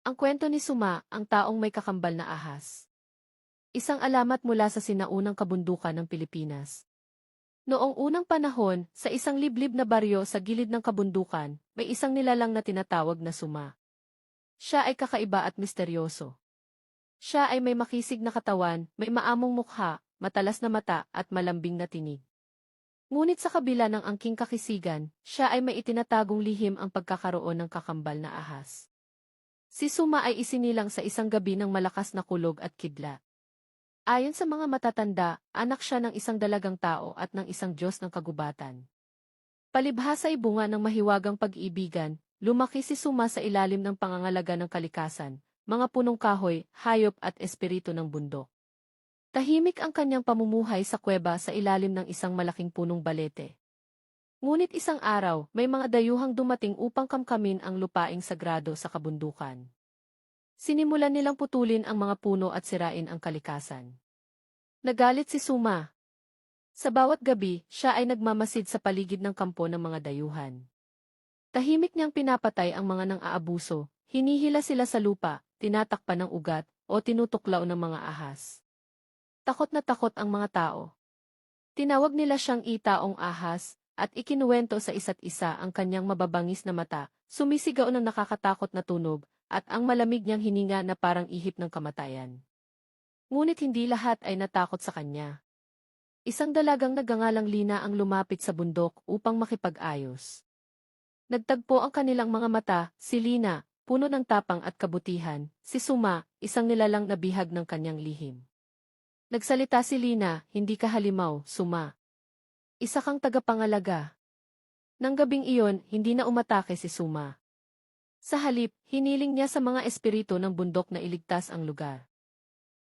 Ang kwento ni Suma, ang taong may kakambal na ahas. Isang alamat mula sa sinaunang kabundukan ng Pilipinas. Noong unang panahon, sa isang liblib na baryo sa gilid ng kabundukan, may isang nilalang na tinatawag na Suma. Siya ay kakaiba at misteryoso. Siya ay may makisig na katawan, may maamong mukha, matalas na mata at malambing na tinig. Ngunit sa kabila ng angking kakisigan, siya ay may itinatagong lihim ang pagkakaroon ng kakambal na ahas. Si Suma ay isinilang sa isang gabi ng malakas na kulog at kidlat. Ayon sa mga matatanda, anak siya ng isang dalagang tao at ng isang Diyos ng kagubatan. Palibhasa ay bunga ng mahiwagang pag-iibigan, lumaki si Suma sa ilalim ng pangangalaga ng kalikasan, mga punong kahoy, hayop at espiritu ng bundok. Tahimik ang kanyang pamumuhay sa kuweba sa ilalim ng isang malaking punong balete. Ngunit isang araw, may mga dayuhang dumating upang kamkamin ang lupaing sagrado sa kabundukan. Sinimulan nilang putulin ang mga puno at sirain ang kalikasan. Nagalit si Suma. Sa bawat gabi, siya ay nagmamasid sa paligid ng kampo ng mga dayuhan. Tahimik niyang pinapatay ang mga nang-aabuso, hinihila sila sa lupa, tinatakpan ng ugat, o tinutuklaw ng mga ahas. Takot na takot ang mga tao. Tinawag nila siyang itaong ahas, at ikinuwento sa isa't isa ang kanyang mababangis na mata, sumisigaw ng nakakatakot na tunog, at ang malamig niyang hininga na parang ihip ng kamatayan. Ngunit hindi lahat ay natakot sa kanya. Isang dalagang nagangalang Lina ang lumapit sa bundok upang makipag-ayos. Nagtagpo ang kanilang mga mata, si Lina, puno ng tapang at kabutihan, si Suma, isang nilalang na bihag ng kanyang lihim. Nagsalita si Lina, hindi ka halimaw, Suma. Isa kang tagapangalaga. Nang gabing iyon, hindi na umatake si Suma. Sa halip, hiniling niya sa mga espiritu ng bundok na iligtas ang lugar.